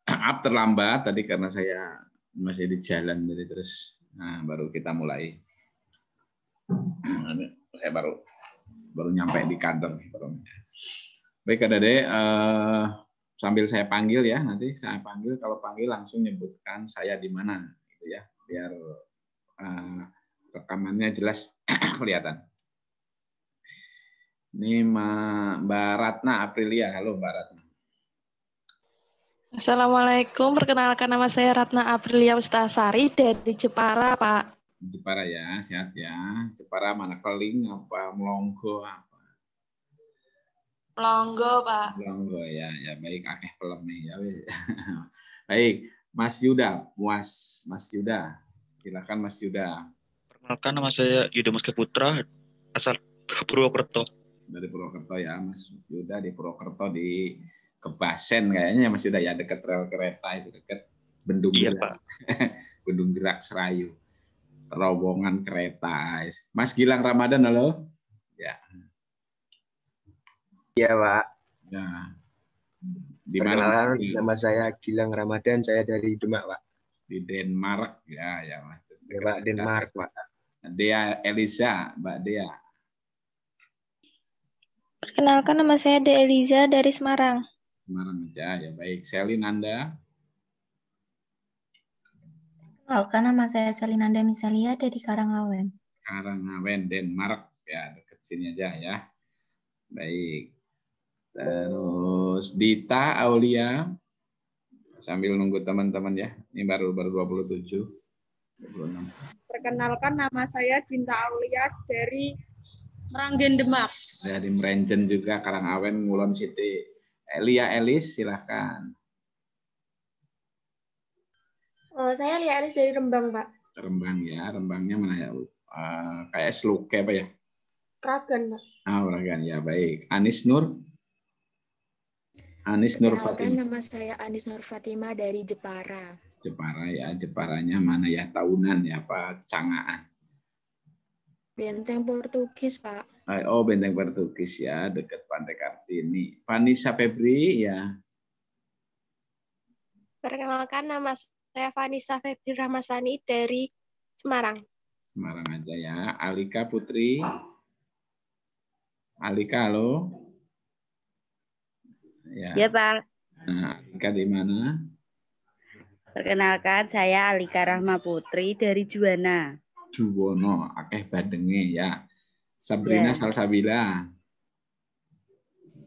Maaf terlambat tadi karena saya masih di jalan jadi terus. Nah, baru kita mulai. Saya baru nyampe di kantor. Baik, Adik-adik, sambil saya panggil ya, nanti saya panggil, kalau panggil langsung nyebutkan saya di mana, gitu ya, biar rekamannya jelas kelihatan. Ini Mbak Ratna Aprilia. Halo Mbak Ratna. Assalamualaikum, perkenalkan nama saya Ratna Aprilia Ustasari dari Jepara, Pak. Jepara ya, sehat ya. Jepara mana, Keling apa Melonggo apa? Melonggo, Pak. Melonggo ya, ya baik, akeh pelem ya. Baik, Mas Yuda, Mas Yuda. Silakan Mas Yuda. Perkenalkan nama saya Yuda Muska Putra, asal Purwokerto. Dari Purwokerto ya, Mas Yuda di Purwokerto di Kebasen kayaknya Mas Yuda ya, dekat rel kereta itu, dekat Bendung Gerak. Bendung Gerak Serayu. Terowongan kereta. Mas Gilang Ramadan, halo. Ya. Iya, Pak. Ya. Di mana? Nama saya Gilang Ramadan, saya dari Demak, Pak. Di Denmark ya, ya Mas. Ya, Pak, Denmark, Pak. Dea Eliza, Mbak Dea. Perkenalkan nama saya Dea Eliza dari Semarang. Semarang aja, ya baik. Selin Anda. Perkenalkan nama saya Selinanda Misalia dari Karangawen. Karangawen, Denmark. Ya, dekat sini aja ya. Baik. Terus Dita Aulia. Sambil nunggu teman-teman ya. Ini baru 27. 26. Perkenalkan nama saya Dinta Aulia dari Meranggen Demak. Dari Merenjen juga, Karangawen, Ngulon City. Lia Elis, silahkan. Saya Lia Elis dari Rembang, Pak. Rembang ya, Rembangnya mana ya? Kayak Sluke apa ya? Ragan, Pak. Ragan ya, baik. Anis Nur. Anis Nur Fatimah. Nama saya Anis Nur Fatimah dari Jepara. Jepara ya, Jeparanya mana ya? Tahunan ya, apa Cangaan? Benteng Portugis, Pak. Oh, Benteng Portugis ya, dekat Pantai Kartini. Vanessa Febri ya. Perkenalkan nama saya Vanessa Febri Rahmasani dari Semarang. Semarang aja ya. Alika Putri. Alika, halo. Ya, ya Pak. Nah, Alika di mana? Perkenalkan saya Alika Rahma Putri dari Juwana. Juwono, akeh bandenge ya. Sabrina Salsabila.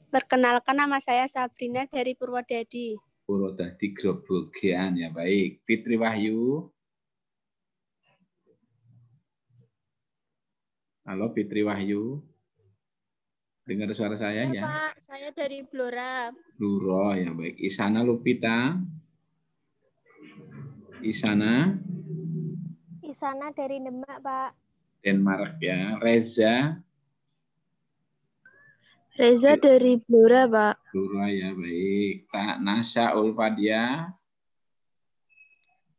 Perkenalkan nama saya Sabrina dari Purwodadi. Purwodadi Grobogan ya, baik. Fitri Wahyu. Halo Fitri Wahyu. Dengar suara saya ya? Pak, saya dari Blora. Blora ya, baik. Isana Lupita. Isana dari Demak, Pak. Denmark ya. Reza dari Blora, Pak. Blora ya, baik. Tak Nasya Ulfadia.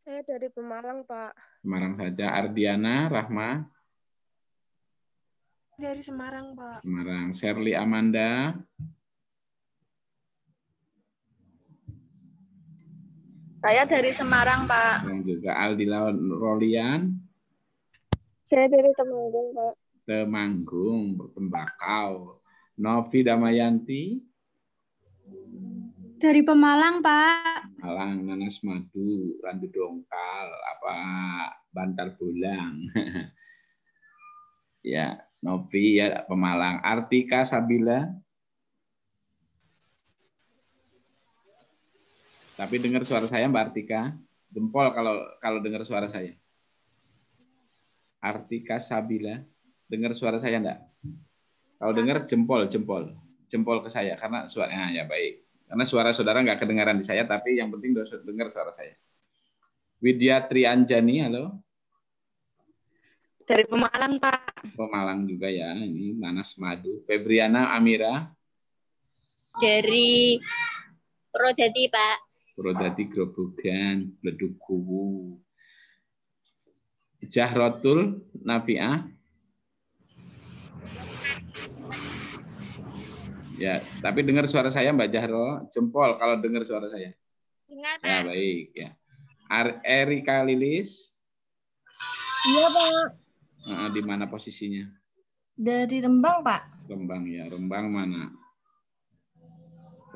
Saya dari Pemalang, Pak. Semarang saja. Ardiana Rahma. Dari Semarang, Pak. Semarang. Sherly Amanda. Saya dari Semarang, Pak. Dan juga Aldila Rolian. Saya dari Temanggung, Pak. Temanggung, Tembakau. Novi Damayanti. Dari Pemalang, Pak. Malang, Nanas Madu, Randu Dongkal, apa Bantar Bolang. Ya, Novi ya Pemalang. Artika Sabila. Tapi dengar suara saya Mbak Artika, jempol kalau dengar suara saya. Artika Sabila, dengar suara saya enggak? Kalau dengar jempol ke saya karena suaranya ya baik. Karena suara saudara nggak kedengaran di saya, tapi yang penting dengar suara saya. Widya Trianjani, halo. Dari Pemalang, Pak. Pemalang juga ya, ini Nanas Madu. Febriana Amira. Dari Purwodadi, Pak. Purwodadi Grobogan, Bledukuwu. Jahrotul Nafi'ah. Ya, tapi dengar suara saya Mbak Jahro, jempol kalau dengar suara saya. Dengar, Pak. Ya, baik ya. Erika Lilis. Iya, Pak. Di mana posisinya? Dari Rembang, Pak. Rembang ya. Rembang mana?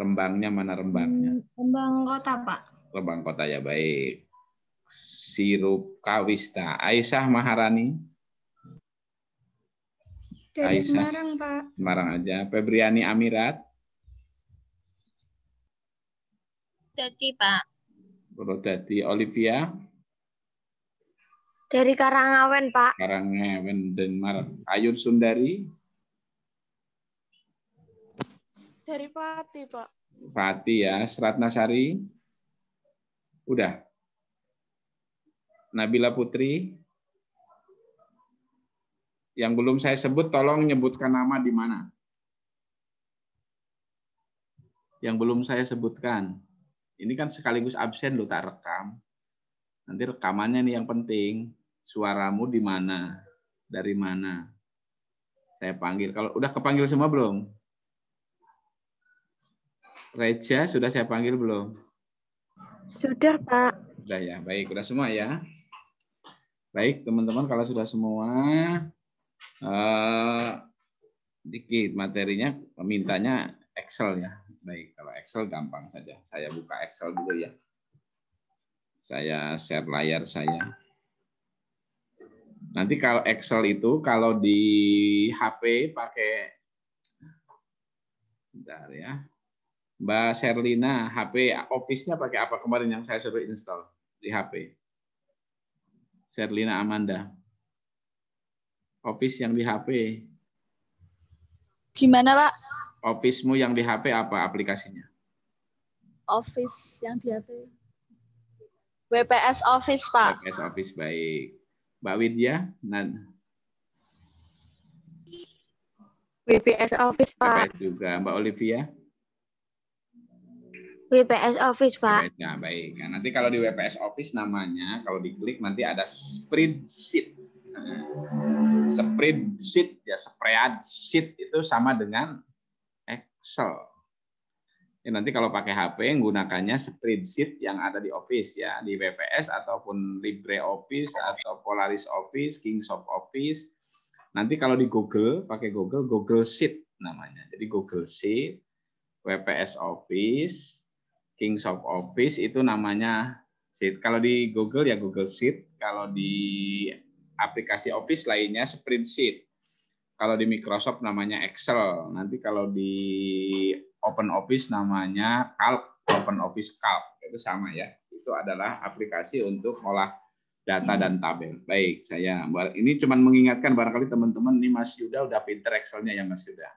Rembangnya mana rembangnya? Rembang Kota, Pak. Rembang Kota ya, baik. Sirup Kawista. Aisyah Maharani. Dari Aisyah. Semarang, Pak. Semarang aja. Febriani Amirat. Jadi, Pak. Purwodadi. Olivia. Dari Karangawen, Pak. Karangawen Denmark. Ayun Sundari. Dari Pati, Pak. Pati ya. Seratnasari. Udah. Nabila Putri. Yang belum saya sebut, tolong nyebutkan nama di mana. Yang belum saya sebutkan. Ini kan sekaligus absen lo tak rekam. Nanti rekamannya nih yang penting. Suaramu di mana? Dari mana? Saya panggil. Kalau udah kepanggil semua belum? Reja sudah saya panggil belum? Sudah, Pak. Sudah ya. Baik, udah semua ya. Baik, teman-teman, kalau sudah semua, dikit materinya, mintanya Excel ya. Baik, kalau Excel gampang saja. Saya buka Excel dulu ya. Saya share layar saya. Nanti kalau Excel itu, kalau di HP pakai, bentar ya. Mbak Sherlina, HP Office-nya pakai apa kemarin yang saya suruh install di HP? Sherlina Amanda. Office yang di HP. Gimana, Pak? Office-mu yang di HP apa aplikasinya? Office yang di HP. WPS Office, Pak. WPS Office, baik. Mbak Widya? WPS Office, Pak. WPS juga. Mbak Olivia? WPS Office, Pak. Nah, baik. Nah, nanti kalau di WPS Office namanya, kalau diklik nanti ada spreadsheet. Spreadsheet ya, spreadsheet itu sama dengan Excel. Ya, nanti kalau pakai HP gunakannya spreadsheet yang ada di Office ya, di WPS ataupun LibreOffice atau Polaris Office, Kingsoft Office. Nanti kalau di Google, pakai Google Sheet namanya. Jadi Google Sheet, WPS Office, Kingsoft Office itu namanya Sheet. Kalau di Google ya Google Sheet, kalau di aplikasi Office lainnya spreadsheet. Kalau di Microsoft namanya Excel. Nanti kalau di Open Office namanya Calc, Open Office Calc. Itu sama ya. Itu adalah aplikasi untuk olah data dan tabel. Baik, saya ini cuma mengingatkan barangkali teman-teman ini Mas Yuda udah pinter Excel-nya ya Mas Yuda.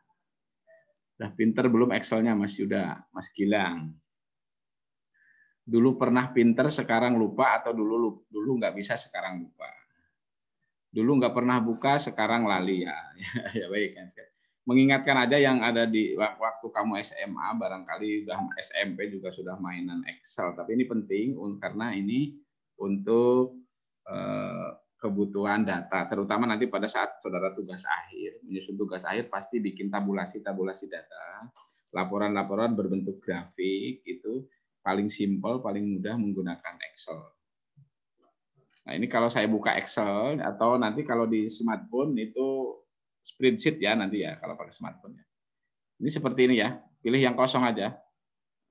Udah pinter belum Excel-nya Mas Yuda, Mas Gilang? Dulu pernah pinter, sekarang lupa, atau dulu nggak bisa, sekarang lupa. Dulu nggak pernah buka, sekarang lali ya. Ya baik. Mengingatkan aja yang ada di waktu kamu SMA, barangkali udah SMP juga sudah mainan Excel. Tapi ini penting karena ini untuk kebutuhan data, terutama nanti pada saat saudara tugas akhir, menyusun tugas akhir pasti bikin tabulasi data, laporan-laporan berbentuk grafik itu. Paling simpel, paling mudah menggunakan Excel. Nah, ini kalau saya buka Excel atau nanti kalau di smartphone itu spreadsheet ya nanti ya kalau pakai smartphone ya. Ini seperti ini ya, pilih yang kosong aja.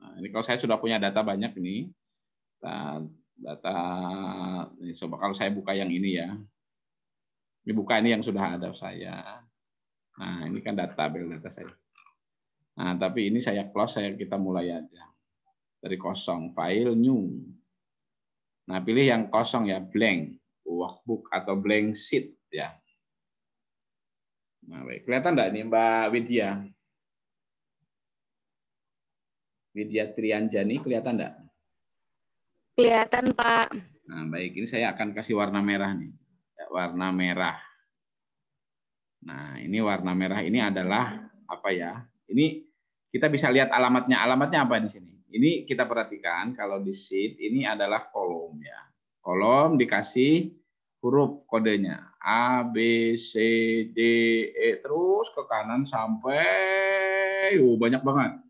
Nah, ini kalau saya sudah punya data banyak ini. Data ini coba kalau saya buka yang ini ya. Ini buka ini yang sudah ada saya. Nah, ini kan data saya. Nah, tapi ini saya close, kita mulai aja. Dari kosong, file new. Nah, pilih yang kosong ya, blank, workbook atau blank sheet ya. Nah, baik. Kelihatan enggak nih Mbak Widya? Widya Trianjani, kelihatan enggak? Kelihatan, Pak. Nah, baik. Ini saya akan kasih warna merah nih. Warna merah. Nah, ini warna merah ini adalah apa ya? Ini kita bisa lihat alamatnya. Alamatnya apa di sini? Ini kita perhatikan kalau di sheet ini adalah kolom ya. Kolom dikasih huruf kodenya. A, B, C, D, E, terus ke kanan sampai banyak banget.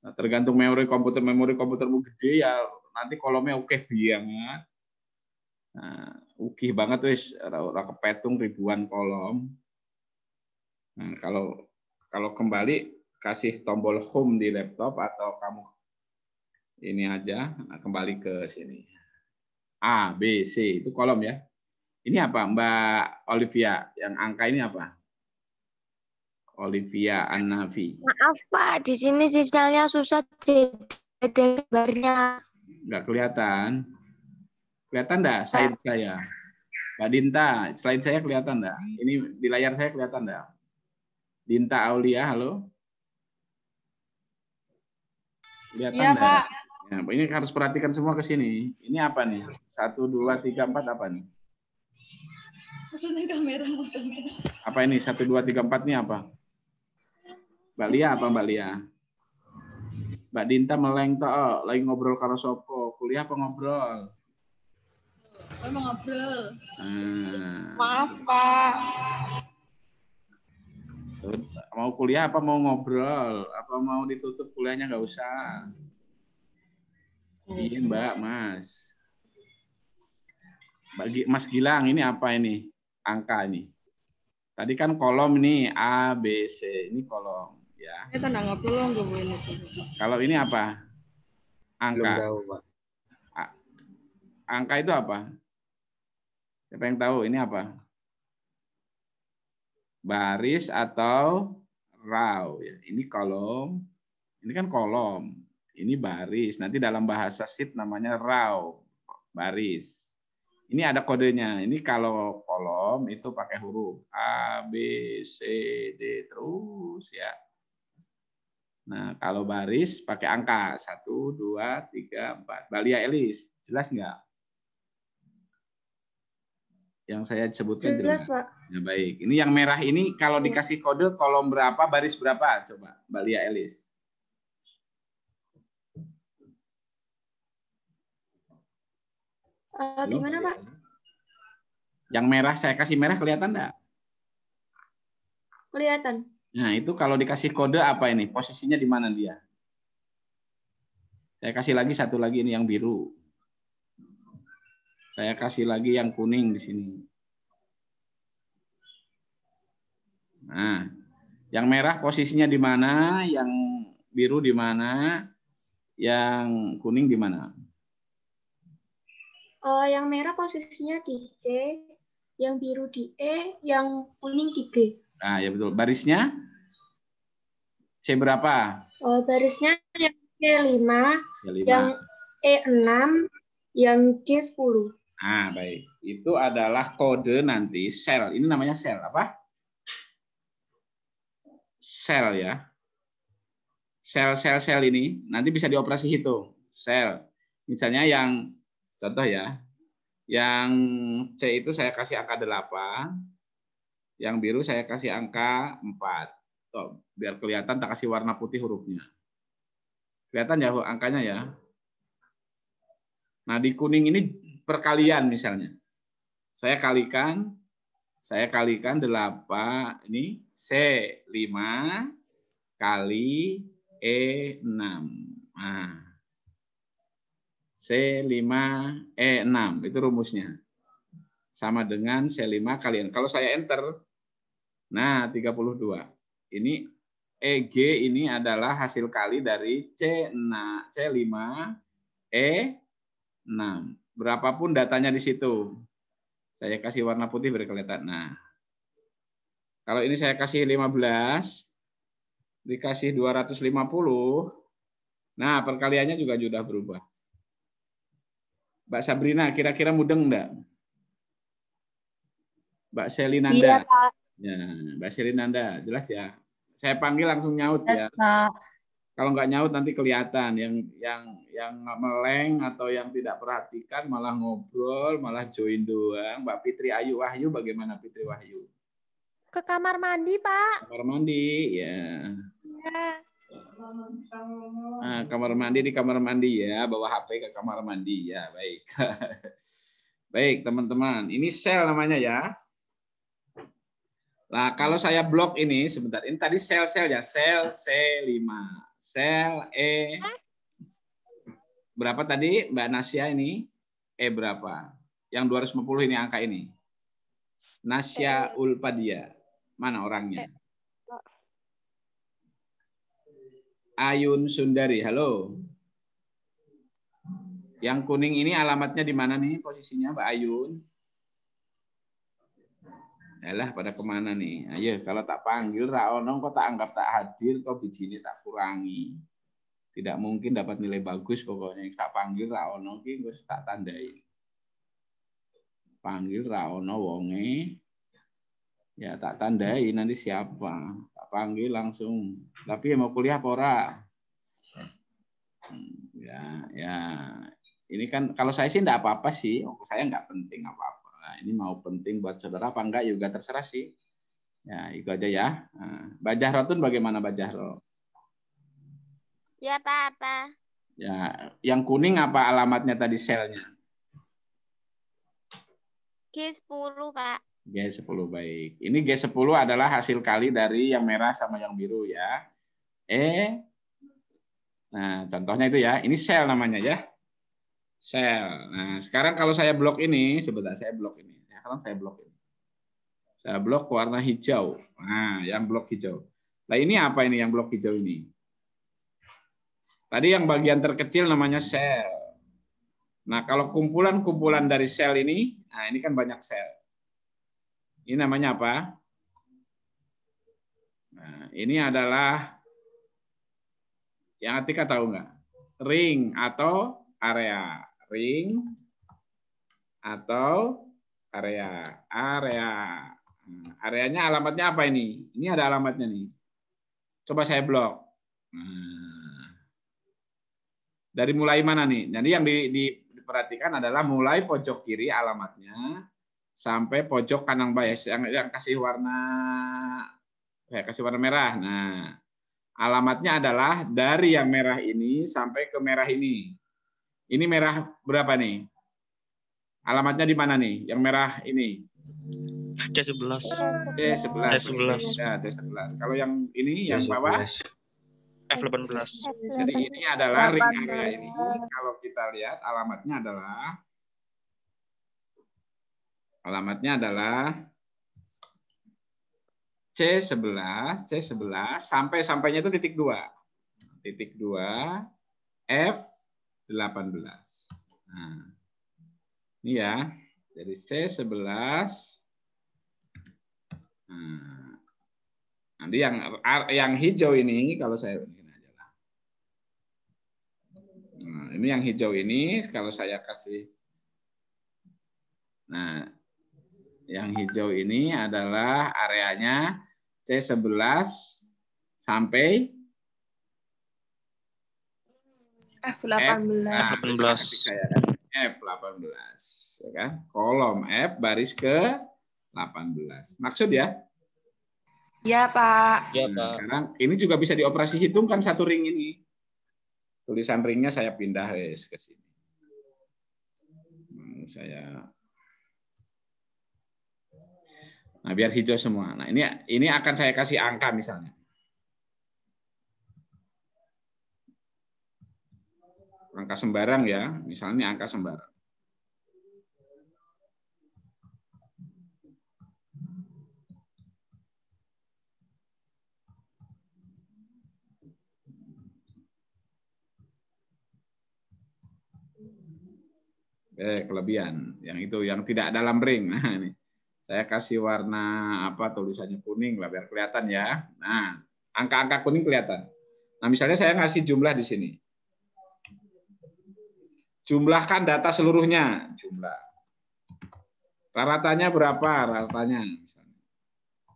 Nah, tergantung memori komputermu gede ya nanti kolomnya oke banget. Nah, ukih banget wis ora kepetung ribuan kolom. Nah, kalau kembali kasih tombol home di laptop atau kamu ini aja, nah, kembali ke sini. A, B, C itu kolom ya. Ini apa Mbak Olivia? Yang angka ini apa? Olivia An-Nafi. Maaf Pak, di sini sinyalnya susah, ada gambarnya. Nggak kelihatan. Kelihatan enggak slide saya? Mbak Dinta, slide saya kelihatan enggak? Ini di layar saya kelihatan enggak? Dinta Aulia, halo? Kelihatan Iya, enggak? Pak. Ya, ini harus perhatikan semua ke sini. Ini apa nih? 1, 2, 3, 4 apa nih? Apa ini? 1, 2, 3, 4 ini apa? Mbak Lia apa Mbak Lia? Mbak Dinta meleng toh, lagi ngobrol karo sopo. Kuliah apa ngobrol? Mau ngobrol. Maaf, Pak. Mau kuliah apa mau ngobrol? Apa mau ditutup kuliahnya nggak usah? Iya Mbak, Mas. Mas Gilang, ini apa ini? Angka ini. Tadi kan kolom ini A, B, C. Ini kolom. Ya. Kalau ini apa? Angka. Belum tahu, Pak. Angka itu apa? Siapa yang tahu ini apa? Baris atau row. Ya. Ini kolom. Ini kan kolom. Ini baris. Nanti dalam bahasa sheet namanya row. Baris. Ini ada kodenya. Ini kalau kolom itu pakai huruf A, B, C, D terus ya. Nah, kalau baris pakai angka 1, 2, 3, 4. Balia Elis, jelas nggak? Yang saya sebutkan jelas, Pak. Ya, baik. Ini yang merah ini kalau dikasih kode kolom berapa, baris berapa? Coba, Balia Elis. Gimana Pak? Yang merah saya kasih merah kelihatan enggak? Kelihatan. Nah itu kalau dikasih kode apa ini? Posisinya di mana dia? Saya kasih lagi satu lagi ini yang biru. Saya kasih lagi yang kuning di sini. Nah, yang merah posisinya di mana? Yang biru di mana? Yang kuning di mana? Yang merah posisinya di C, yang biru di E, yang kuning di G. Nah, ya betul. Barisnya C berapa? Barisnya yang C5, C5. yang E6, yang G10. Nah, baik. Itu adalah kode nanti sel. Ini namanya sel apa? Sel ya. Sel-sel ini nanti bisa dioperasi hitung. Sel. Misalnya yang contoh ya, yang C itu saya kasih angka 8, yang biru saya kasih angka 4. Tuh, biar kelihatan tak kasih warna putih hurufnya. Kelihatan ya angkanya ya. Nah di kuning ini perkalian misalnya. Saya kalikan 8, ini C5 kali E6. Nah. C5E6 itu rumusnya. Sama dengan C5 kalian. Kalau saya enter, nah 32. Ini EG ini adalah hasil kali dari C5E6. Berapapun datanya di situ. Saya kasih warna putih biar kelihatan. Nah, kalau ini saya kasih 15, dikasih 250, nah perkaliannya juga sudah berubah. Mbak Sabrina, kira-kira mudeng enggak? Mbak Selinanda. Iya, Pak. Ya, Mbak Selinanda, jelas ya. Saya panggil langsung nyaut ya. Pak. Kalau nggak nyaut nanti kelihatan yang meleng atau yang tidak perhatikan malah ngobrol, malah join doang. Mbak Fitri Ayu Wahyu, bagaimana Fitri Wahyu? Ke kamar mandi, Pak. Kamar mandi, ya. Iya. Nah, kamar mandi di kamar mandi ya, bawa HP ke kamar mandi ya, baik. Baik, teman-teman. Ini sel namanya ya. Nah, kalau saya blok ini, sebentar. Ini tadi sel-sel ya. Sel C5. Sel E. Berapa tadi Mbak Nasya ini? E berapa? Yang 250 ini angka ini. Nasya Ulpadia. Mana orangnya? Ayun Sundari. Halo. Yang kuning ini alamatnya di mana nih posisinya Mbak Ayun? Yalah pada kemana nih? Ayo kalau tak panggil Raono kok tak anggap tak hadir kok bijine tak kurangi. Tidak mungkin dapat nilai bagus pokoknya. Tak panggil Raono ki wis tak tandai. Panggil Raono wonge ya tak tandai nanti siapa. Tak panggil langsung. Tapi mau kuliah apa ora? Ya. Ini kan kalau saya sih enggak apa-apa sih. Saya enggak penting apa-apa. Nah, ini mau penting buat saudara apa enggak juga terserah sih. Ya, itu aja ya. Nah, Mbak Jahrotun bagaimana Mbak Jahro? Ya, Pak, apa? Ya, yang kuning apa alamatnya tadi selnya? G10, Pak. G10 baik. Ini G10 adalah hasil kali dari yang merah sama yang biru ya. Nah, contohnya itu ya. Ini sel namanya ya. Sel. Nah, sekarang kalau saya blok ini, sebentar saya blok ini. Sekarang saya blok ini. Saya blok warna hijau. Nah, yang blok hijau. Nah, ini apa ini yang blok hijau ini? Tadi yang bagian terkecil namanya sel. Nah, kalau kumpulan-kumpulan dari sel ini, nah ini kan banyak sel. Ini namanya apa? Nah, ini adalah yang Atika tahu nggak? Ring atau area. Ring atau area. Areanya alamatnya apa ini? Ini ada alamatnya nih. Coba saya blok. Dari mulai mana nih? Jadi yang diperhatikan adalah mulai pojok kiri alamatnya sampai pojok kanan bawah yang kasih warna merah. Nah, alamatnya adalah dari yang merah ini sampai ke merah ini. Ini merah berapa nih? Alamatnya di mana nih? Yang merah ini. C11. C11. Ya, C11. Kalau yang ini yang bawah F18. Jadi ini adalah ring area ini. Kalau kita lihat alamatnya adalah C11 sampainya itu titik 2. Titik 2 F18. Nah, ini ya. Jadi C11. Nah, nanti yang hijau ini kalau saya ini aja lah. Nah, ini yang hijau ini kalau saya kasih. Nah, yang hijau ini adalah areanya C11 sampai F18. F18. Ya kan? Kolom F baris ke 18. Maksud ya? Ya, Pak. Ya, Pak. Sekarang ini juga bisa dioperasi hitung kan satu ring ini. Tulisan ringnya saya pindah ke sini. Nah, biar hijau semua. Nah, ini akan saya kasih angka misalnya. Angka sembarang ya, misalnya angka sembarang. Kelebihan yang itu yang tidak dalam ring. Nah, ini saya kasih warna apa tulisannya kuning lah biar kelihatan ya. Nah, angka-angka kuning kelihatan. Nah, misalnya saya ngasih jumlah di sini. Jumlahkan data seluruhnya, jumlah. Rata-ratanya berapa? Rata-ratanya misalnya.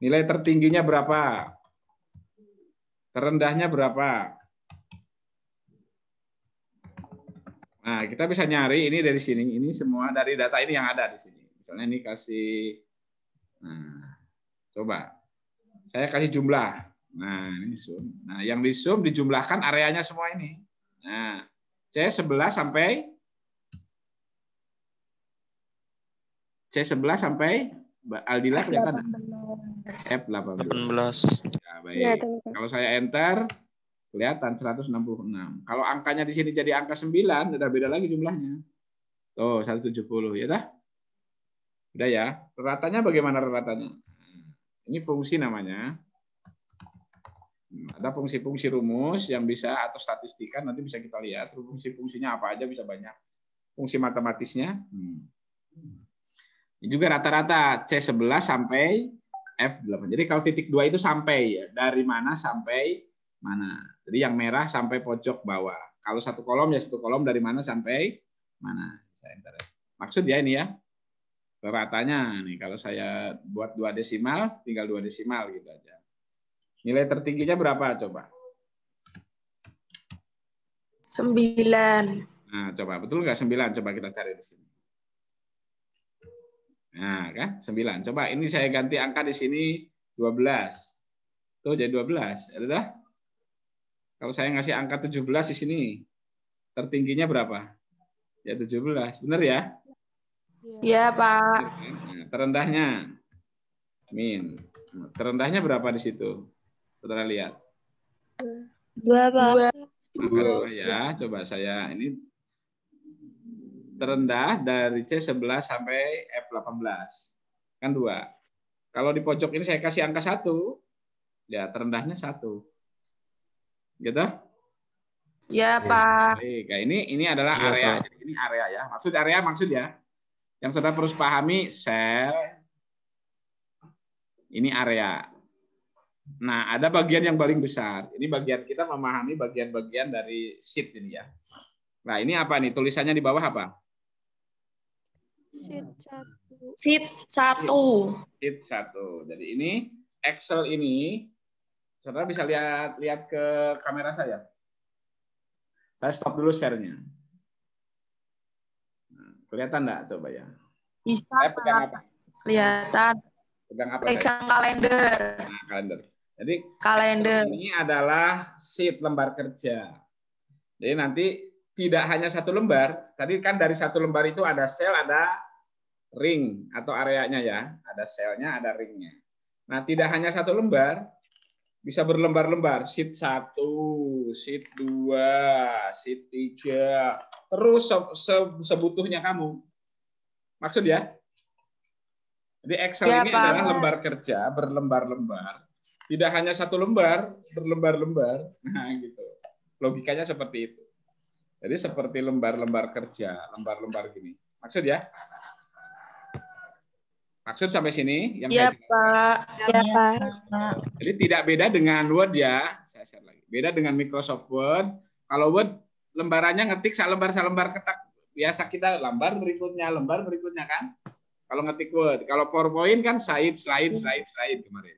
Nilai tertingginya berapa? Terendahnya berapa? Nah, kita bisa nyari ini dari sini. Ini semua dari data ini yang ada di sini. Misalnya ini kasih, nah, coba. Saya kasih jumlah. Nah, ini zoom. Nah, yang di zoom dijumlahkan areanya semua ini. Nah, C11 sampai C11 sampai Aldila kelihatan? F18. Ya, baik. Kalau saya enter, kelihatan 166. Kalau angkanya di sini jadi angka 9, udah beda lagi jumlahnya. Tuh, 170 ya dah. Udah ya. Ratanya bagaimana ratanya? Ini fungsi namanya. Ada fungsi-fungsi rumus yang bisa atau statistika nanti bisa kita lihat. Fungsi-fungsinya apa aja bisa banyak. Fungsi matematisnya. Ini juga rata-rata C11 sampai F8. Jadi kalau titik 2 itu sampai ya. Dari mana sampai mana. Jadi yang merah sampai pojok bawah. Kalau satu kolom ya satu kolom dari mana sampai mana. Saya enter. Maksud ya ini ya. Ratanya nih kalau saya buat 2 desimal tinggal 2 desimal gitu aja. Nilai tertingginya berapa coba? 9. Nah, coba betul nggak 9? Coba kita cari di sini. Nah, kan 9. Coba ini saya ganti angka di sini 12. Tuh jadi 12. Ada? Kalau saya ngasih angka 17 di sini, tertingginya berapa? Ya 17. Benar ya? Iya, Pak. Nah, terendahnya min. Terendahnya berapa di situ? Saudara lihat. 2, Pak. 2 ya. Coba saya ini terendah dari C11 sampai F18. Kan 2. Kalau di pojok ini saya kasih angka 1, ya terendahnya 1. Gitu? Ya, Pak. Baik, ini adalah area. Jadi ini area ya. Maksud ya. Yang saudara harus pahami sel ini area. Nah, ada bagian yang paling besar. Ini bagian kita memahami bagian-bagian dari sheet ini ya. Nah, ini apa nih? Tulisannya di bawah apa? Sheet 1. Sheet 1. Jadi ini Excel ini, saudara bisa lihat ke kamera saya. Saya stop dulu share-nya. Nah, kelihatan enggak coba ya? Bisa. Saya pegang apa? Kelihatan. Pegang apa? Pegang kalender. Nah, kalender. Jadi kalender ini adalah sheet lembar kerja. Jadi nanti tidak hanya satu lembar. Tadi kan dari satu lembar itu ada sel, ada ring atau areanya ya. Ada selnya, ada ringnya. Nah, tidak hanya satu lembar, bisa berlembar-lembar. Sheet 1, sheet 2, sheet 3. Terus sebutuhnya kamu. Maksud ya? Jadi Excel ini adalah lembar kerja berlembar-lembar. Tidak hanya satu lembar, berlembar-lembar. Nah, gitu. Logikanya seperti itu. Jadi seperti lembar-lembar kerja, lembar-lembar gini. Maksud ya? Maksud sampai sini? Iya, Pak. Ya, Pak. Jadi tidak beda dengan Word ya. Saya share lagi. Beda dengan Microsoft Word. Kalau Word lembarannya ngetik salembar ketak. Biasa kita lembar berikutnya kan. Kalau ngetik Word. Kalau PowerPoint kan slide kemarin.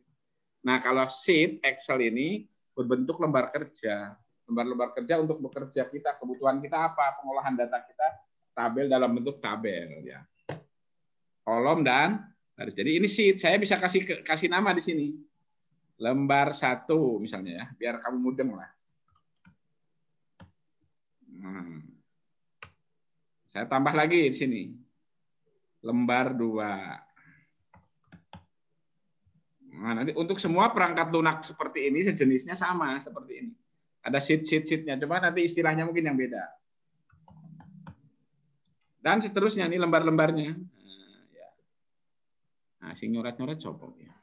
Nah, kalau sheet Excel ini berbentuk lembar kerja. Lembar-lembar kerja untuk bekerja kita, kebutuhan kita apa, pengolahan data kita, tabel dalam bentuk tabel ya. Kolom dan garis. Jadi ini sheet, saya bisa kasih nama di sini. Lembar 1 misalnya ya, biar kamu mudeng lah. Saya tambah lagi di sini. Lembar 2. Nah, nanti untuk semua perangkat lunak seperti ini sejenisnya sama seperti ini. Ada sheet-sheetnya. Coba nanti istilahnya mungkin yang beda. Dan seterusnya ini lembar-lembarnya. Nah, ya. Nah, sing nyoret-nyoret copot ya.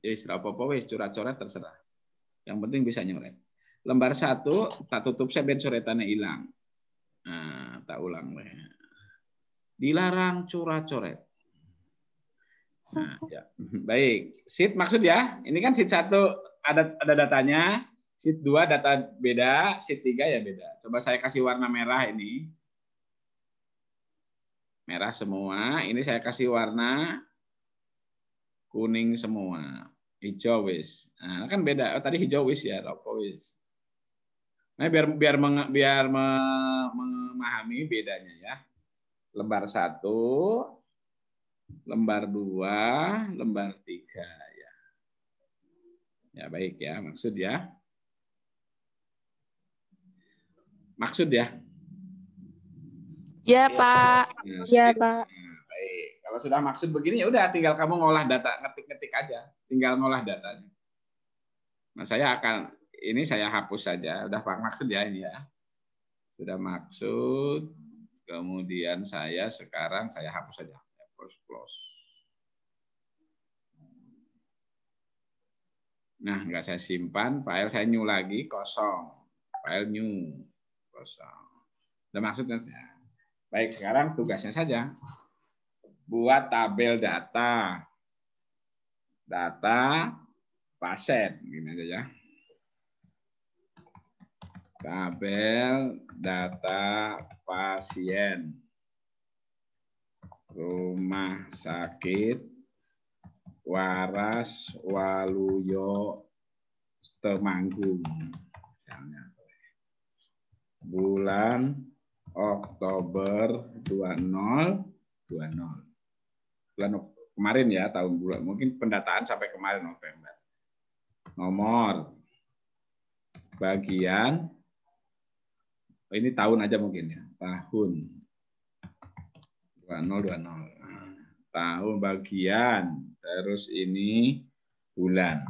Ya istilah apa-apa wis coret-coret terserah. Yang penting bisa nyoret. Lembar 1 tak tutup saya ben coretannya hilang. Nah, tak ulang weh. Dilarang coret-coret. Nah, ya. Baik, sheet maksud ya. Ini kan sheet 1 ada datanya, sheet 2 data beda, sheet 3 ya beda. Coba saya kasih warna merah ini. Merah semua, ini saya kasih warna kuning semua. Hijau wis. Nah, kan beda. Oh, tadi hijau wis ya, apa wis. Nah, biar memahami bedanya ya. Lembar 1, lembar 2, lembar 3 ya. Ya baik ya, maksud ya. Maksud ya. Ya, Pak. Nah, Ya, Pak. Kalau sudah maksud begini ya udah tinggal kamu ngolah data, ngetik-ngetik aja, tinggal ngolah datanya. Nah, saya hapus saja, udah maksud ya ini ya. Sudah maksud, kemudian sekarang saya hapus saja. Close. Nah, nggak saya simpan, file saya new lagi, kosong. File new, kosong. Udah maksudnya saya. Baik, sekarang tugasnya saja. Buat tabel data pasien, gini aja ya. Tabel data pasien Rumah Sakit Waras Waluyo Temanggung, misalnya. Bulan Oktober 2020. Bulan kemarin ya, bulan mungkin pendataan sampai kemarin November. Nomor bagian, ini tahun aja mungkin ya, tahun 2020. Tahun bagian, terus ini bulan.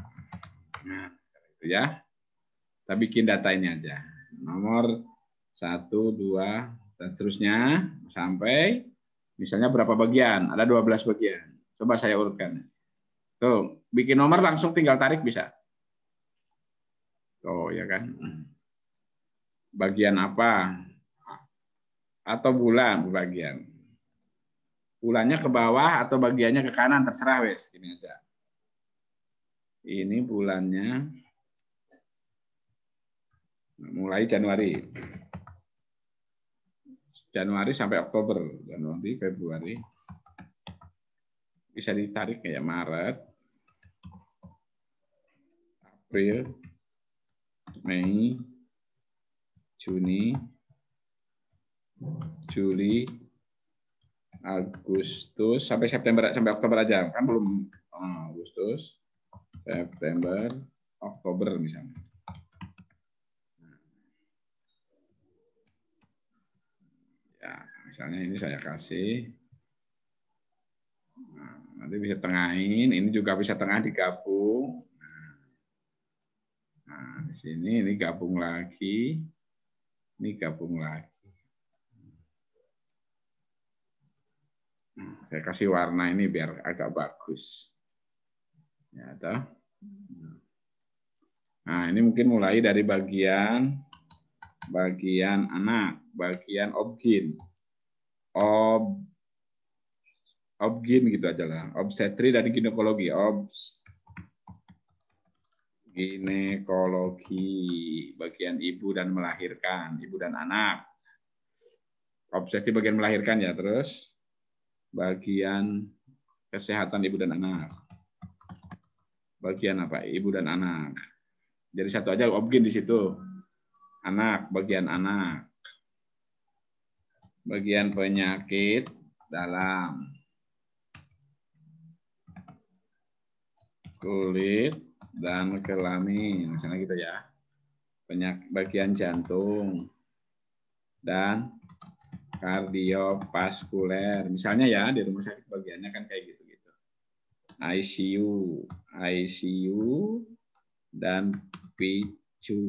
Nah, itu ya. Kita bikin data ini aja. Nomor 1, 2, dan seterusnya sampai misalnya berapa bagian? Ada 12 bagian. Coba saya urutkan. Tuh, bikin nomor langsung tinggal tarik bisa. Oh, ya kan. Bagian apa? Atau bulan bagian. Bulannya ke bawah atau bagiannya ke kanan, terserah wes. Gini aja. Ini bulannya mulai Januari sampai Oktober, Januari, Februari. Bisa ditarik kayak Maret, April, Mei, Juni, Juli, Agustus, sampai September, sampai Oktober aja. Kan belum Agustus, September, Oktober misalnya. Ya, misalnya ini saya kasih. Nah, nanti bisa tengahin, ini juga bisa tengah digabung. Nah, di sini ini gabung lagi. Ini gabung lagi. Saya kasih warna ini biar agak bagus. Ya, toh. Nah, ini mungkin mulai dari bagian anak, bagian obgyn. Obgyn gitu aja lah. Obstetri dari ginekologi. Ginekologi, bagian ibu dan melahirkan, ibu dan anak. Obstetri bagian melahirkan ya, terus bagian kesehatan ibu dan anak. Bagian apa? Ibu dan anak. Jadi satu aja obgyn di situ. Anak, bagian anak. Bagian penyakit dalam. Kulit dan kelamin, misalnya gitu ya. Penyakit bagian jantung dan kardiovaskuler, misalnya ya di rumah sakit bagiannya kan kayak gitu-gitu. ICU dan PICU.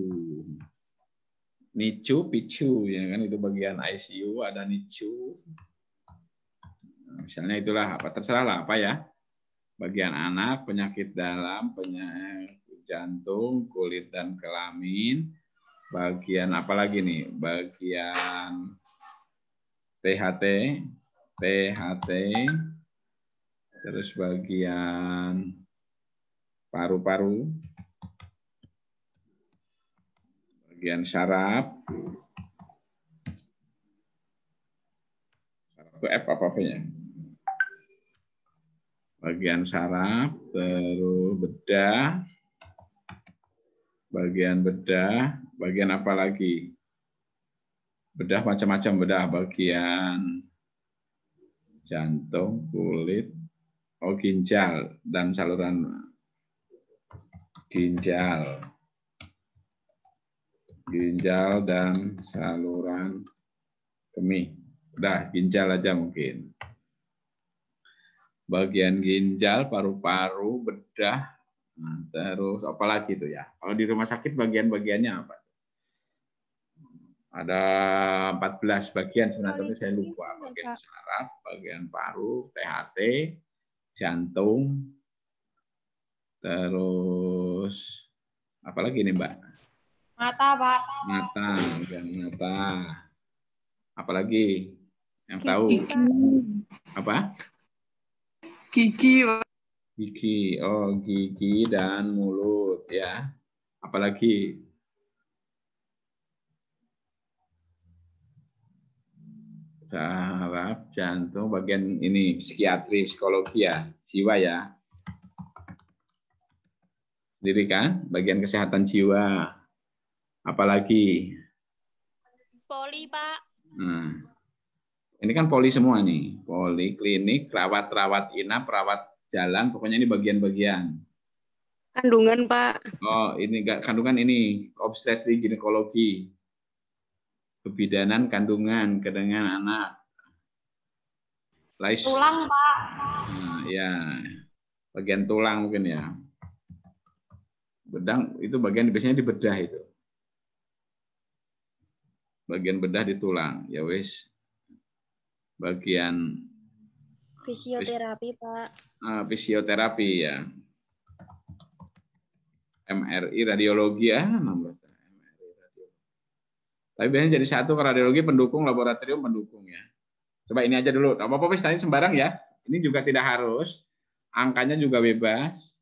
NICU, PICU ya kan, itu bagian ICU, ada NICU. Nah, misalnya itulah apa terserah lah apa ya. Bagian anak, penyakit dalam, penyakit jantung, kulit dan kelamin. Bagian apa lagi nih? Bagian THT, terus bagian paru-paru, bagian saraf. Saraf itu F apa V-nya? Bagian saraf, terus bedah, bagian apa lagi? Bedah macam-macam, bedah bagian jantung, kulit, ginjal dan saluran ginjal dan saluran kemih. Udah ginjal aja mungkin. bagian ginjal, paru-paru, bedah, nah, terus apalagi itu ya. Kalau di rumah sakit bagian-bagiannya apa? Ada 14 bagian sebenarnya, tapi saya lupa. Bagian saraf, bagian paru, THT, jantung, terus apalagi nih Mbak? Mata, Pak. Mata, bagian mata. Apalagi yang tahu? Apa? Gigi, Pak. Gigi. Oh, gigi dan mulut ya. Apalagi? Saraf, jantung, bagian ini psikiatri, psikologi ya, jiwa ya. Sendiri kan, bagian kesehatan jiwa. Apalagi? Poli, Pak. Nah, ini kan poli semua nih. Poli, klinik, rawat inap, rawat jalan, pokoknya ini bagian-bagian. Kandungan, Pak. Oh, ini kandungan ini, obstetri ginekologi. Kebidanan kandungan, kedengaran anak. Tulang, Pak. Nah, ya. Bagian tulang mungkin ya. Bedang itu bagian biasanya di bedah itu. Bagian bedah di tulang, ya wis. Bagian Fisioterapi, Pak. Fisioterapi ya. MRI radiologi ya, 16. MRI radiologi. Tapi biasanya jadi satu ke radiologi pendukung, laboratorium pendukung ya. Coba ini aja dulu. Apa-apa wis tadi sembarang ya. Ini juga tidak harus. Angkanya juga bebas.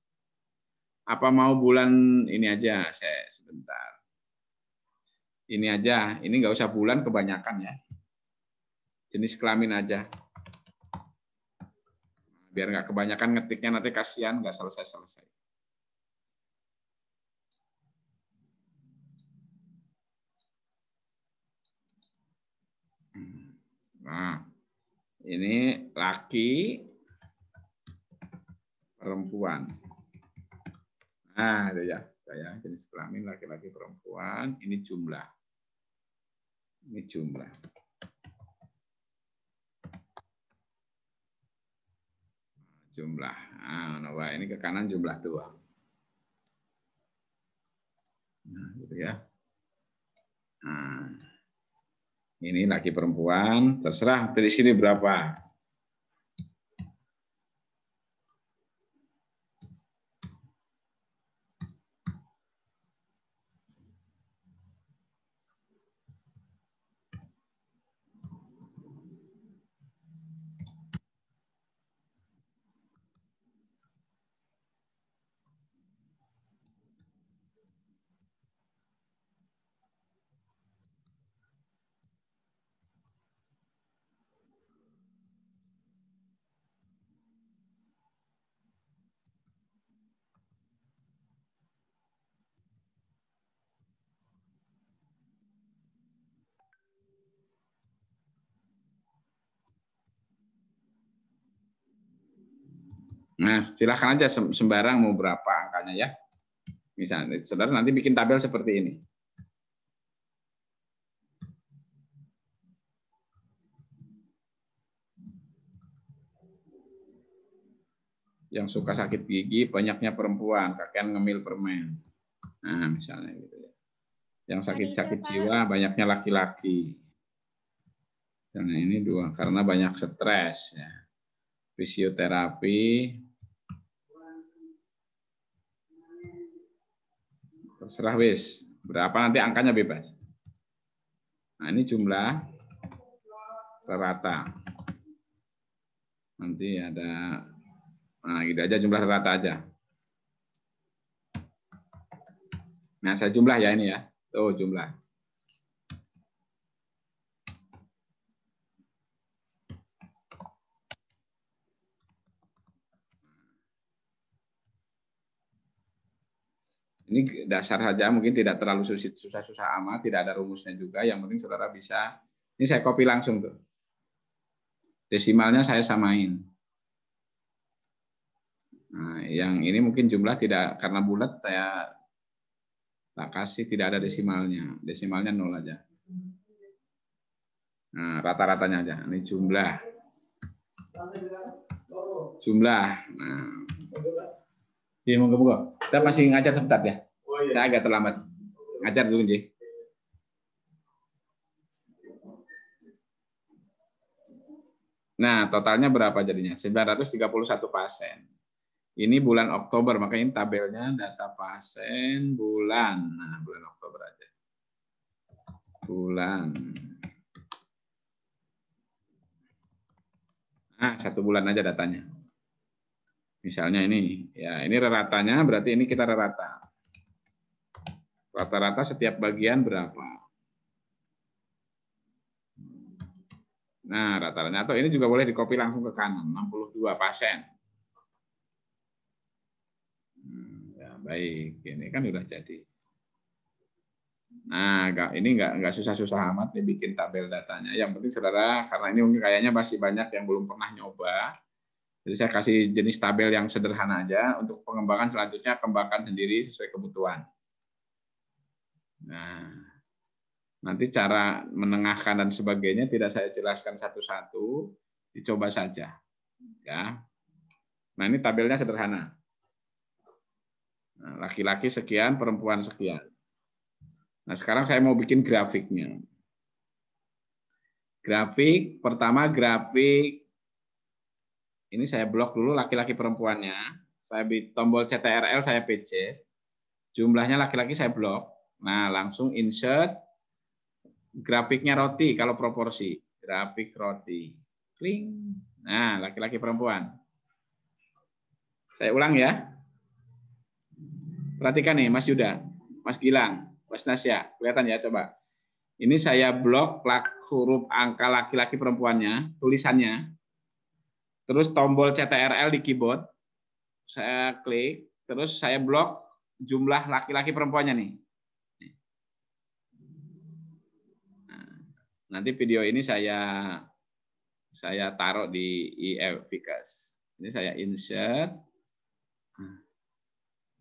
Apa mau bulan ini aja, saya sebentar. Ini aja, ini nggak usah bulan kebanyakan ya. Jenis kelamin aja. Biar nggak kebanyakan ngetiknya nanti kasihan nggak selesai-selesai. Nah, ini laki, perempuan. Nah, itu ya. Saya jenis kelamin laki-laki perempuan, ini jumlah. Ini jumlah. Jumlah. Nah, ini ke kanan jumlah 2. Nah, gitu ya. Nah, ini laki perempuan, terserah dari sini berapa. Nah, silakan aja sembarang mau berapa angkanya ya. Misalnya, saudara nanti bikin tabel seperti ini. Yang suka sakit gigi, banyaknya perempuan, kakean ngemil permen. Nah, misalnya gitu ya. Yang sakit-sakit jiwa, banyaknya laki-laki. Karena ini 2, karena banyak stres ya. Fisioterapi, terserah wis, berapa nanti angkanya bebas. Nah, ini jumlah rata. Nanti ada, nah gitu aja jumlah rata aja. Nah, saya jumlah ya ini ya, tuh jumlah. Ini dasar saja, mungkin tidak terlalu susah-susah amat, tidak ada rumusnya juga. Yang penting saudara bisa, ini saya copy langsung tuh. Desimalnya saya samain. Nah, yang ini mungkin jumlah tidak, karena bulat saya tak kasih, tidak ada desimalnya. Desimalnya 0 aja. Nah, rata-ratanya aja. Ini jumlah. jumlah. Nah, ya moga-moga. Kita masih ngajar sebentar ya. Saya agak terlambat. Ngajar dulu, Nji. Nah, totalnya berapa jadinya? 931 pasien. Ini bulan Oktober, makanya ini tabelnya data pasien bulan. Nah, bulan Oktober aja. Bulan. Nah, 1 bulan aja datanya. Misalnya ini, ya ini reratanya, berarti ini kita rerata. Rata-rata setiap bagian berapa? Nah, rata-ratanya, atau ini juga boleh di-copy langsung ke kanan, 62 pasien. Ya, baik, ini kan udah jadi. Nah, ini nggak susah-susah amat nih bikin tabel datanya. Yang penting saudara, karena ini mungkin kayaknya masih banyak yang belum pernah nyoba. Jadi saya kasih jenis tabel yang sederhana aja. Untuk pengembangan selanjutnya kembangkan sendiri sesuai kebutuhan. Nah, nanti cara menengahkan dan sebagainya tidak saya jelaskan satu-satu, dicoba saja. Ya. Nah, ini tabelnya sederhana. Nah, laki-laki sekian, perempuan sekian. Nah, sekarang saya mau bikin grafiknya. Grafik, pertama grafik, ini saya blok dulu laki-laki perempuannya. Saya tombol CTRL, saya PC. Jumlahnya laki-laki saya blok. Nah, langsung insert. Grafiknya roti kalau proporsi. Grafik roti. Kling. Nah, laki-laki perempuan. Saya ulang ya. Perhatikan nih, Mas Yuda, Mas Gilang, Mas Nasya. Kelihatan ya, coba. Ini saya blok huruf angka laki-laki perempuannya, tulisannya. Terus tombol CTRL di keyboard. Saya klik. Terus saya blok jumlah laki-laki perempuannya nih. Nanti video ini saya taruh di e-Vicas. Ini saya insert.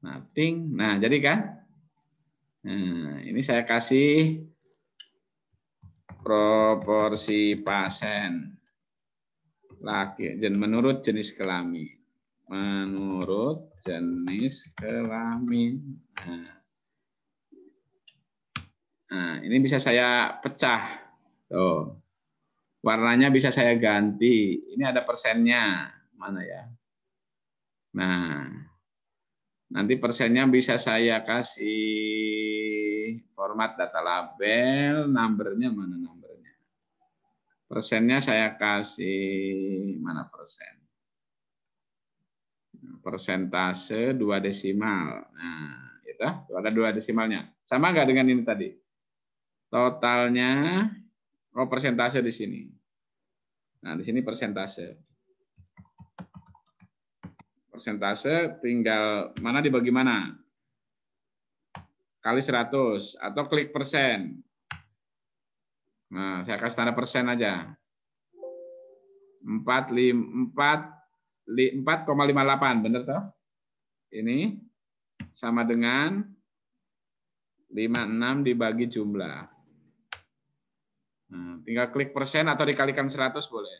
Nah, ting. Nah, jadi kan? Nah, ini saya kasih proporsi pasien laki menurut jenis kelamin. Menurut jenis kelamin. Nah, ini bisa saya pecah. Tuh. Warnanya bisa saya ganti. Ini ada persennya. Mana ya? Nah, nanti persennya bisa saya kasih format data label. Numbernya mana numbernya? Persennya saya kasih mana persen? Persentase 2 desimal. Nah, itu ada 2 desimalnya. Sama nggak dengan ini tadi? Totalnya, oh persentase di sini. Nah, di sini persentase. Persentase tinggal mana dibagi mana? Kali 100 atau klik persen. Nah, saya kasih tanda persen aja. 4,58, benar toh? Ini sama dengan 56 dibagi jumlah. Nah, tinggal klik persen atau dikalikan 100 boleh.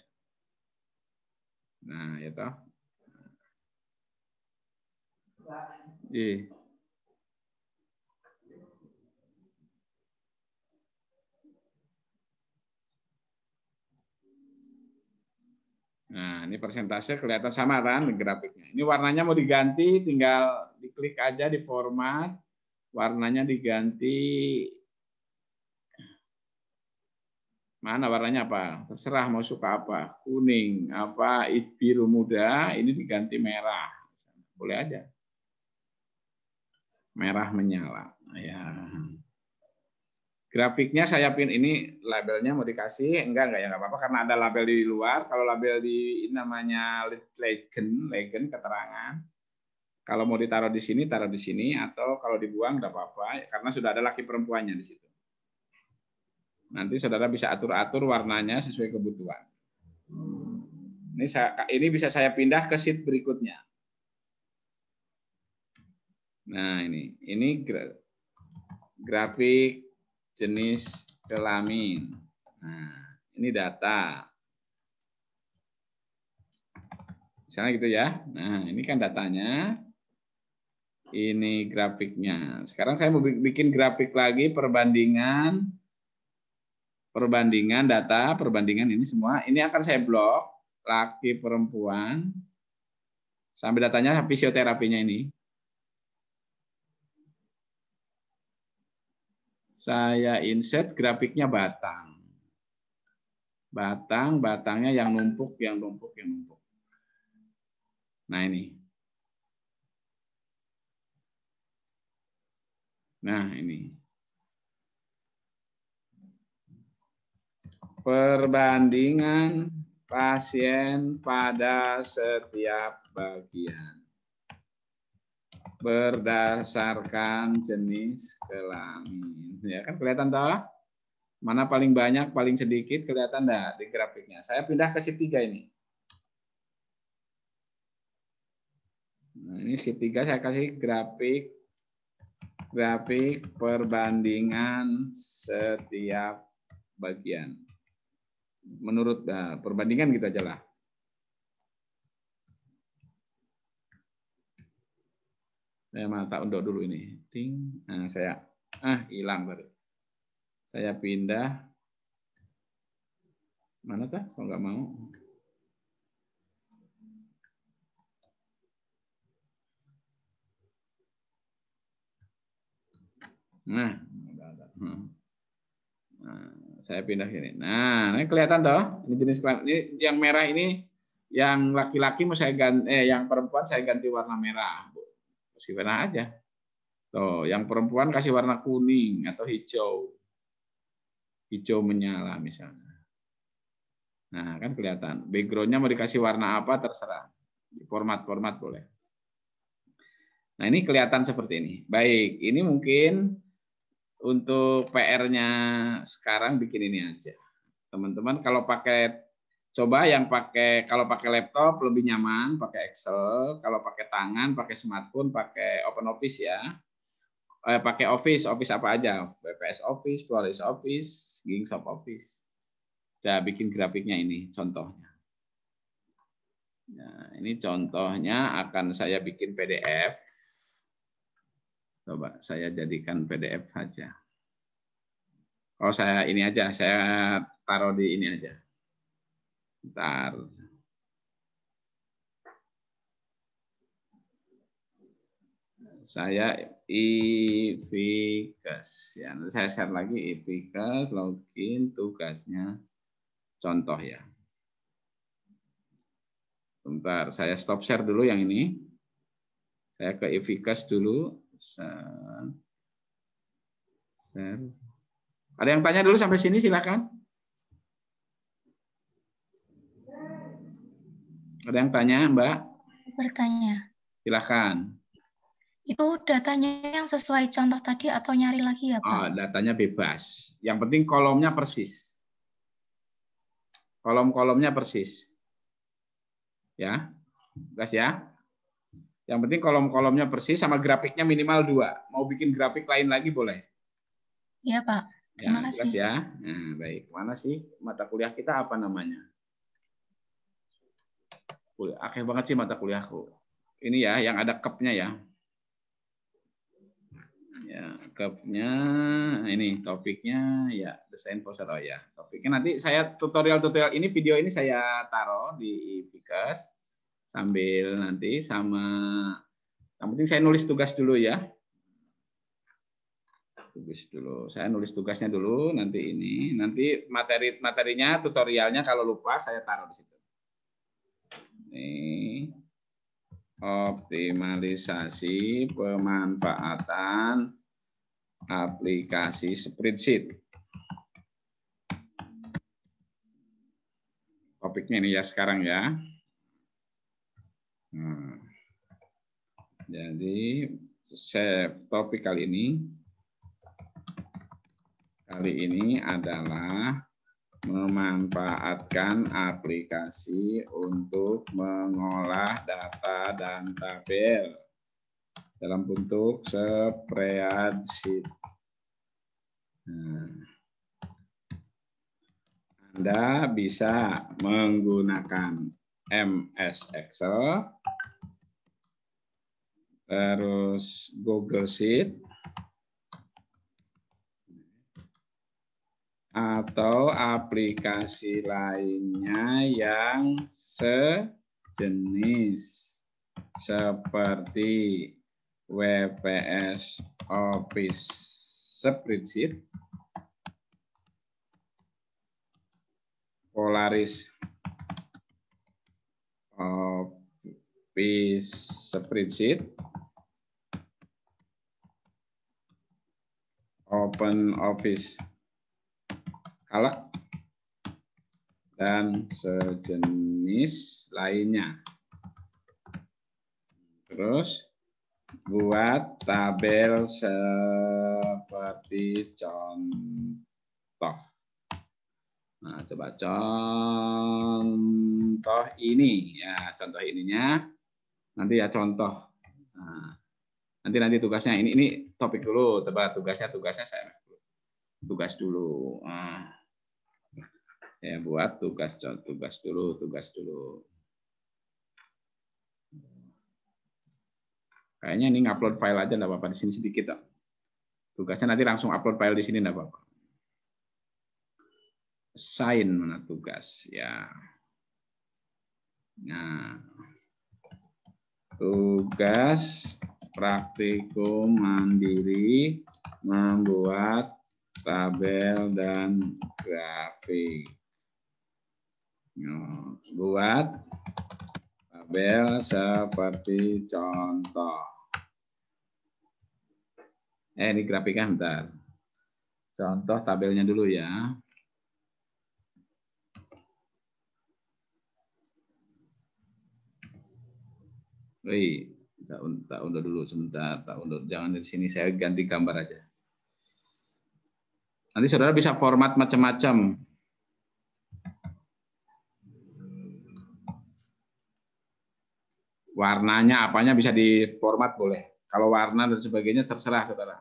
Nah, ya toh. Nah, ini persentase kelihatan sama kan grafiknya. Ini warnanya mau diganti, tinggal diklik aja di format, warnanya diganti. Mana warnanya apa? Terserah mau suka apa. Kuning, apa, biru muda, ini diganti merah. Boleh aja. Merah menyala. Ya. Grafiknya saya pin ini labelnya mau dikasih, enggak ya nggak apa-apa karena ada label di luar. Kalau label di ini namanya legend keterangan. Kalau mau ditaruh di sini atau kalau dibuang enggak apa-apa karena sudah ada laki perempuannya di situ. Nanti saudara bisa atur-atur warnanya sesuai kebutuhan. Ini bisa saya pindah ke sheet berikutnya. Nah, ini grafik jenis kelamin. Nah, ini data. Misalnya gitu ya. Nah, ini kan datanya. Ini grafiknya. Sekarang saya mau bikin grafik lagi perbandingan data, perbandingan ini semua. Ini akan saya blok laki perempuan sampai datanya fisioterapinya ini. Saya insert grafiknya batang. Batangnya yang numpuk. Nah, ini. Nah, ini. Perbandingan pasien pada setiap bagian. Berdasarkan jenis kelamin. Ya kan kelihatan toh? Mana paling banyak, paling sedikit, kelihatan enggak di grafiknya? Saya pindah ke sheet 3 ini. Nah, ini sheet 3 saya kasih grafik perbandingan setiap bagian. Menurut perbandingan gitu aja lah. Saya mata unduk dulu ini. Ting. Nah, saya hilang baru. Saya pindah. Mana tuh? Kok nggak mau? Nah, saya pindah sini. Nah, ini kelihatan toh? Ini jenis kelamin. Ini yang merah ini yang laki-laki mau saya ganti, yang perempuan saya ganti warna merah. Kasih warna aja. Tuh, yang perempuan kasih warna kuning atau hijau. Hijau menyala misalnya. Nah, kan kelihatan. Background-nya mau dikasih warna apa terserah. Format boleh. Nah, ini kelihatan seperti ini. Baik, ini mungkin untuk PR-nya sekarang bikin ini aja. Teman-teman kalau pakai kalau pakai laptop lebih nyaman pakai Excel, kalau pakai tangan, pakai smartphone, pakai OpenOffice ya. Pakai Office apa aja? WPS Office, Qualys Office, Kingsoft Office. Udah bikin grafiknya ini contohnya. Nah, ini contohnya akan saya bikin PDF. Coba saya jadikan PDF saja. Oh, saya ini aja, saya taruh di ini aja. Bentar. Saya Ivikas ya. Nanti saya share lagi Ivikas login tugasnya contoh ya. Bentar, saya stop share dulu yang ini. Saya ke Ivikas dulu. Share. Ada yang tanya dulu sampai sini silakan. Ada yang tanya, Mbak? Bertanya. Silakan. Itu datanya yang sesuai contoh tadi atau nyari lagi ya, Pak? Oh, datanya bebas. Yang penting kolomnya persis. Kolom-kolomnya persis. Ya. Guys ya. Yang penting kolom-kolomnya persis sama grafiknya minimal 2. Mau bikin grafik lain lagi boleh. Iya, Pak. Terima kasih. Jelas ya. Nah, baik. Mana sih mata kuliah kita apa namanya? Akeh banget sih mata kuliahku. Ini ya, yang ada cup-nya ya. Ya, cup-nya ini topiknya ya desain poster. Oh ya, topiknya nanti saya tutorial ini video ini saya taruh di Ivikas sambil nanti sama yang penting saya nulis tugas dulu ya. Saya nulis tugasnya dulu nanti materinya tutorialnya kalau lupa saya taruh di situ. Ini optimalisasi pemanfaatan aplikasi spreadsheet. Topiknya ini ya sekarang ya. Jadi topik kali ini adalah memanfaatkan aplikasi untuk mengolah data dan tabel dalam bentuk spreadsheet. Anda bisa menggunakan MS Excel, terus Google Sheet, atau aplikasi lainnya yang sejenis seperti WPS Office Spreadsheet, Polaris Office Spreadsheet, Open Office Calc, dan sejenis lainnya. Terus buat tabel seperti contoh. Nah, coba contoh ini ya, contoh ininya. Nanti ya contoh. Nah, nanti tugasnya ini topik dulu. Coba tugasnya saya tugas dulu. Nah, ya buat tugas dulu. Kayaknya ini ngupload file aja enggak apa-apa, di sini sedikit kok. Tugasnya nanti langsung upload file di sini enggak apa-apa. Assign mana tugas ya. Nah, tugas praktikum mandiri membuat tabel dan grafik. Nah, buat tabel seperti contoh. Ini grafiknya bentar. Contoh tabelnya dulu ya. Wih, tak undur dulu sebentar, tak undur. Jangan dari sini, saya ganti gambar aja. Nanti saudara bisa format macam-macam. Warnanya apanya bisa diformat boleh. Kalau warna dan sebagainya terserah saudara.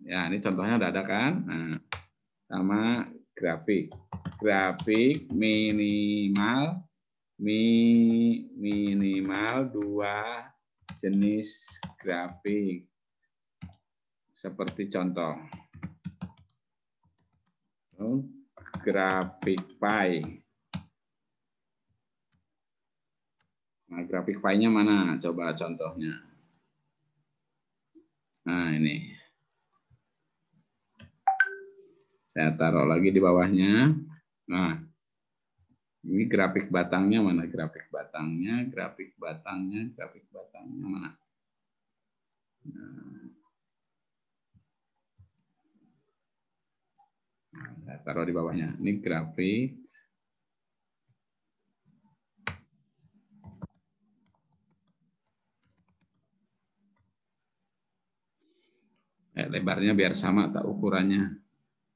Ya, ini contohnya udah ada kan? Nah, sama grafik. Grafik minimal 2 jenis grafik. Seperti contoh. Grafik pie. Nah, grafik pie-nya mana? Coba contohnya. Nah, ini. Saya taruh lagi di bawahnya. Nah, ini grafik batangnya mana? Grafik batangnya mana? Nah, saya taruh di bawahnya. Ini grafik. Lebarnya biar sama tak ukurannya.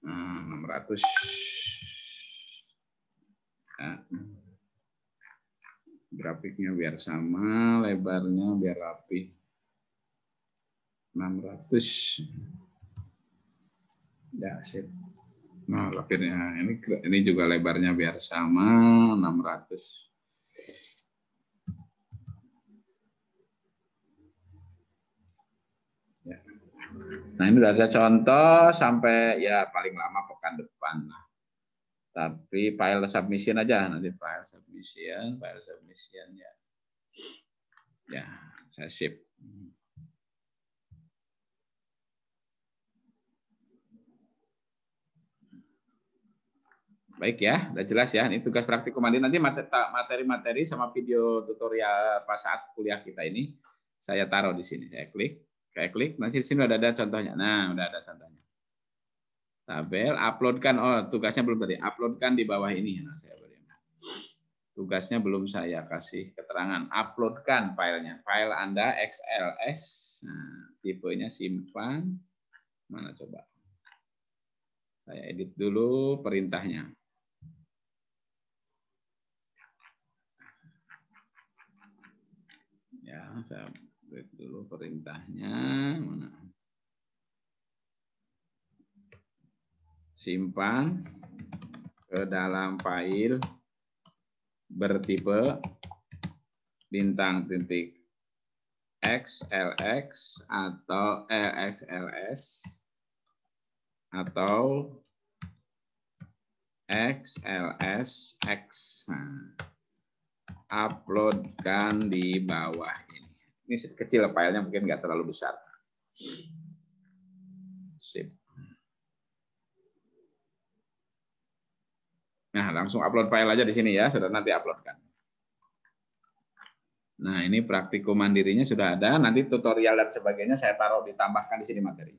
600. Ya. Grafiknya biar sama, lebarnya biar rapi. 600. Ya, sip. Nah, akhirnya ini juga lebarnya biar sama, 600. Ya. Nah, ini udah ada contoh sampai ya paling lama pekan depan lah. Tapi file submission aja, nanti file submission ya. Ya, saya sip. Baik ya, udah jelas ya. Ini tugas praktikum mandiri. Nanti materi-materi sama video tutorial pas saat kuliah kita ini saya taruh di sini. Saya klik, nanti di sini udah ada contohnya. Nah, udah ada contohnya. Tabel, uploadkan. Oh, tugasnya belum tadi. Uploadkan di bawah ini. Nah, saya beri. Tugasnya belum saya kasih keterangan. Uploadkan filenya. File Anda XLS. Nah, tipenya simpan. Mana coba? Saya edit dulu perintahnya. Ya, saya edit dulu perintahnya. Mana? simpan ke dalam file bertipe bintang titik XLX atau XLS atau XLSX. Nah, uploadkan di bawah ini. Ini kecil filenya, mungkin nggak terlalu besar. Sip. Nah, langsung upload file aja di sini ya, sudah nanti uploadkan. Nah, ini praktikum mandirinya sudah ada, nanti tutorial dan sebagainya saya taruh ditambahkan di sini materi.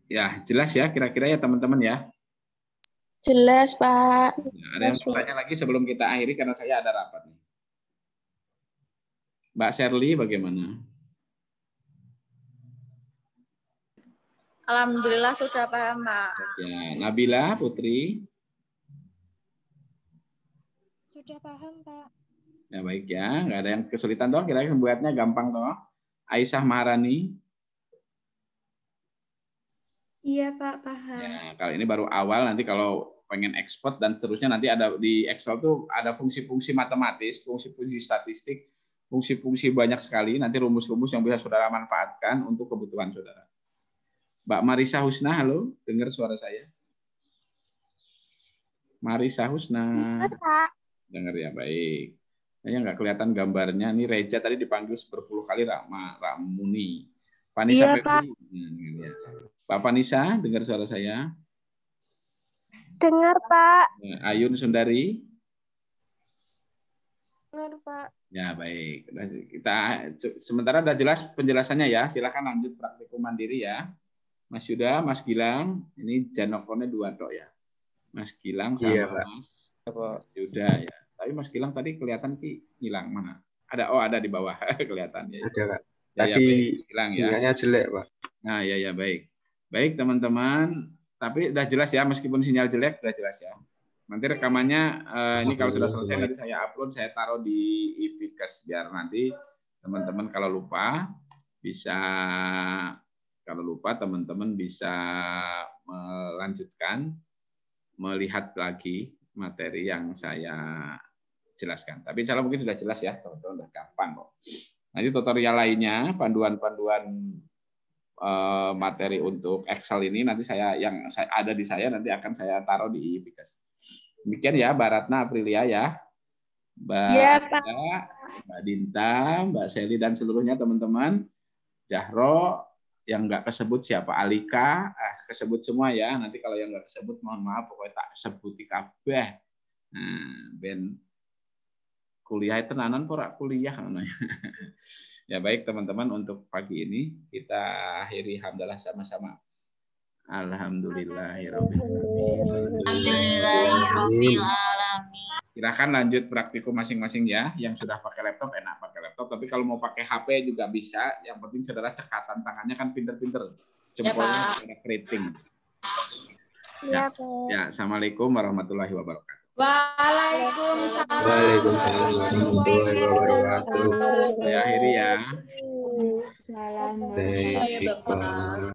Ya, jelas ya kira-kira ya teman-teman ya. Jelas, Pak. Nah, ada yang bertanya lagi sebelum kita akhiri karena saya ada rapat nih. Mbak Sherly bagaimana? Alhamdulillah sudah paham, Pak. Ya, Nabila Putri. Sudah paham, Pak. Ya baik ya, nggak ada yang kesulitan toh, kira-kira membuatnya gampang toh. Aisyah Maharani. Iya, Pak, paham. Ya, kalau ini baru awal, nanti kalau pengen ekspor dan seterusnya nanti ada di Excel tuh ada fungsi-fungsi matematis, fungsi-fungsi statistik, fungsi-fungsi banyak sekali, nanti rumus-rumus yang bisa saudara manfaatkan untuk kebutuhan saudara. Mbak Marisa Husna, halo, dengar suara saya? Marisa Husna. Dengar ya, baik. Saya nggak kelihatan gambarnya. Ini Reja tadi dipanggil berpuluh kali Ramuni. Vanessa Iya, Pak. Pak Vanessa, dengar suara saya? Dengar, Pak. Ayun Sundari? Dengar, Pak. Ya, baik. Kita sementara udah jelas penjelasannya ya. Silakan lanjut praktikum mandiri ya. Mas Yuda, Mas Gilang, ini Janokonnya 2 tok ya. Mas Gilang sama Iya, Pak. Mas Yuda ya. Tapi Mas Gilang tadi kelihatan hilang mana? Ada di bawah kelihatan ya. Ada, Pak. Ya, Tadi hilang ya. sinyalnya jelek, Pak. Nah, ya baik. Baik teman-teman, tapi udah jelas ya meskipun sinyal jelek udah jelas ya. Nanti rekamannya ini kalau sudah selesai nanti saya upload, saya taruh di e-Vikas biar nanti teman-teman kalau lupa teman-teman bisa melanjutkan melihat lagi materi yang saya jelaskan. Tapi insya Allah mungkin sudah jelas ya, teman-teman, udah gampang kok. Nanti tutorial lainnya, panduan-panduan materi untuk Excel ini nanti yang ada di saya nanti akan saya taruh di e-Vikas. Demikian ya, Mbak Ratna Aprilia ya, Mbak Dinta, Mbak Dinta, Mbak Seli dan seluruhnya teman-teman. Jahro yang nggak kesebut siapa? Alika, kesebut semua ya. Nanti kalau yang nggak kesebut mohon maaf, pokoknya tak sebuti kabeh. Nah, ben kuliah tenanan pora kuliah namanya. Ya baik teman-teman, untuk pagi ini kita akhiri hamdalah sama-sama. Alhamdulillahirobbilalamin. Silakan lanjut praktikum masing-masing ya. Yang sudah pakai laptop enak pakai laptop, tapi kalau mau pakai HP juga bisa. Yang penting saudara cekatan tangannya kan pinter-pinter. Jempolnya ada keriting. Ya, assalamualaikum warahmatullahi wabarakatuh. Waalaikumsalam. Waalaikumsalam warahmatullahi wabarakatuh. Saya akhiri ya. Salam. Baik, Pak.